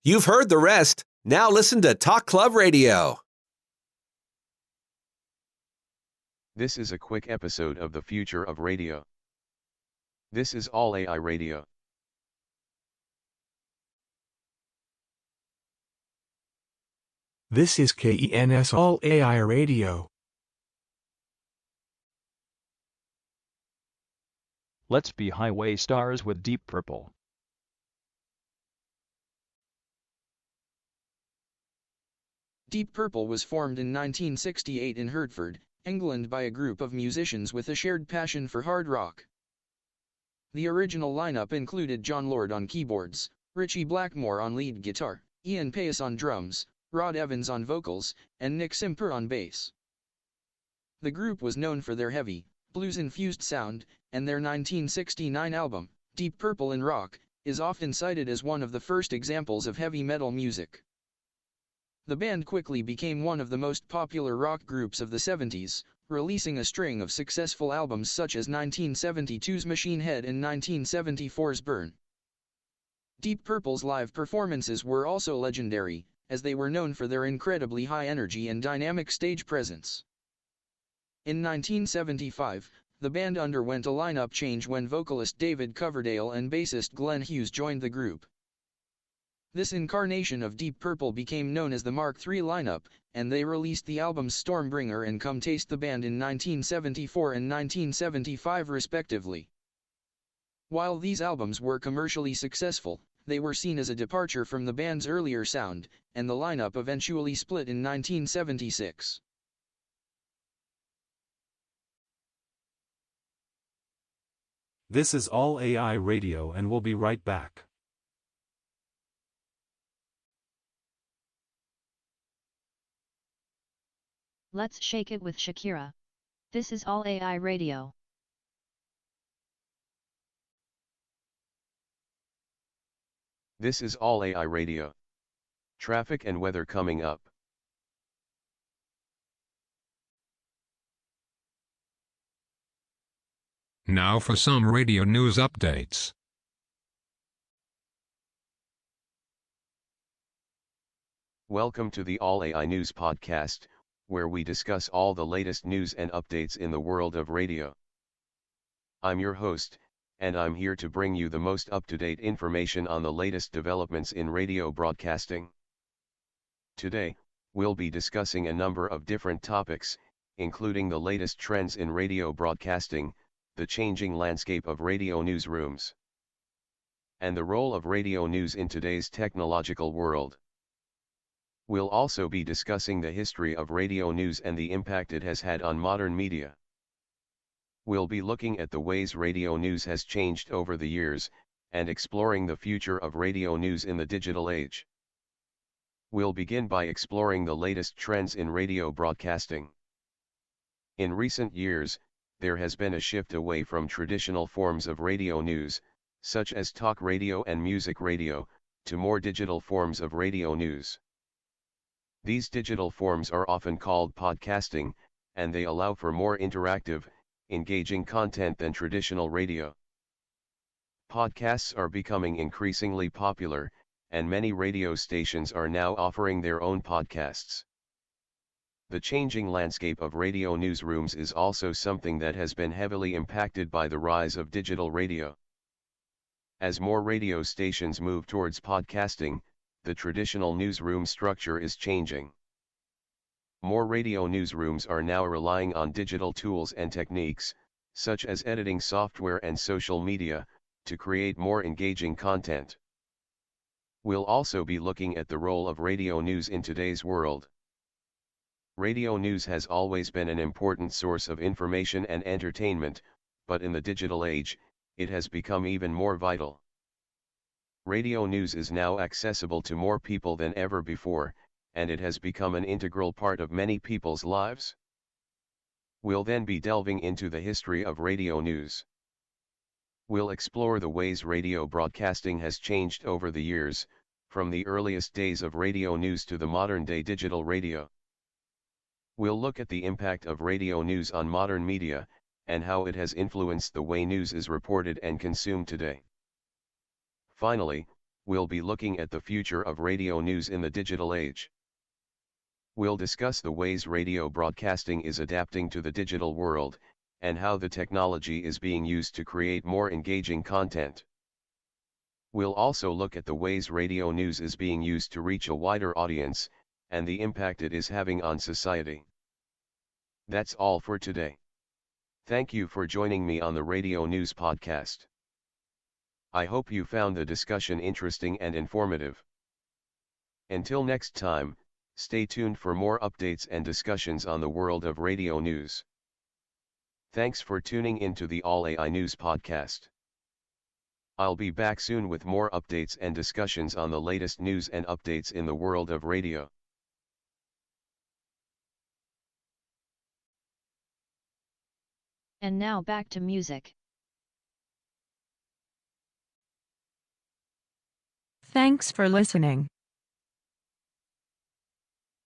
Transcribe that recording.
You've heard the rest. Now listen to Talk Club Radio. This is a quick episode of the future of radio. This is All AI Radio. This is KENS All AI Radio. Let's be highway stars with Deep Purple. Deep Purple was formed in 1968 in Hertford, England by a group of musicians with a shared passion for hard rock. The original lineup included Jon Lord on keyboards, Ritchie Blackmore on lead guitar, Ian Paice on drums, Rod Evans on vocals, and Nick Simper on bass. The group was known for their heavy, blues-infused sound, and their 1969 album, Deep Purple in Rock, is often cited as one of the first examples of heavy metal music. The band quickly became one of the most popular rock groups of the 70s, releasing a string of successful albums such as 1972's Machine Head and 1974's Burn. Deep Purple's live performances were also legendary, as they were known for their incredibly high energy and dynamic stage presence. In 1975, the band underwent a lineup change when vocalist David Coverdale and bassist Glenn Hughes joined the group. This incarnation of Deep Purple became known as the Mark III lineup, and they released the albums Stormbringer and Come Taste the Band in 1974 and 1975 respectively. While these albums were commercially successful, they were seen as a departure from the band's earlier sound, and the lineup eventually split in 1976. This is All AI Radio, and we'll be right back. Let's shake it with Shakira. This is All AI Radio. This is All AI Radio. Traffic and weather coming up. Now for some radio news updates. Welcome to the All AI News Podcast, where we discuss all the latest news and updates in the world of radio. I'm your host, and I'm here to bring you the most up-to-date information on the latest developments in radio broadcasting. Today, we'll be discussing a number of different topics, including the latest trends in radio broadcasting, the changing landscape of radio newsrooms, and the role of radio news in today's technological world. We'll also be discussing the history of radio news and the impact it has had on modern media. We'll be looking at the ways radio news has changed over the years, and exploring the future of radio news in the digital age. We'll begin by exploring the latest trends in radio broadcasting. In recent years, there has been a shift away from traditional forms of radio news, such as talk radio and music radio, to more digital forms of radio news. These digital forms are often called podcasting, and they allow for more interactive, engaging content than traditional radio. Podcasts are becoming increasingly popular, and many radio stations are now offering their own podcasts. The changing landscape of radio newsrooms is also something that has been heavily impacted by the rise of digital radio. As more radio stations move towards podcasting, the traditional newsroom structure is changing. More radio newsrooms are now relying on digital tools and techniques, such as editing software and social media, to create more engaging content. We'll also be looking at the role of radio news in today's world. Radio news has always been an important source of information and entertainment, but in the digital age, it has become even more vital. Radio news is now accessible to more people than ever before, and it has become an integral part of many people's lives. We'll then be delving into the history of radio news. We'll explore the ways radio broadcasting has changed over the years, from the earliest days of radio news to the modern-day digital radio. We'll look at the impact of radio news on modern media, and how it has influenced the way news is reported and consumed today. Finally, we'll be looking at the future of radio news in the digital age. We'll discuss the ways radio broadcasting is adapting to the digital world, and how the technology is being used to create more engaging content. We'll also look at the ways radio news is being used to reach a wider audience, and the impact it is having on society. That's all for today. Thank you for joining me on the Radio News Podcast. I hope you found the discussion interesting and informative. Until next time, stay tuned for more updates and discussions on the world of radio news. Thanks for tuning into the All AI News Podcast. I'll be back soon with more updates and discussions on the latest news and updates in the world of radio. And now back to music. Thanks for listening.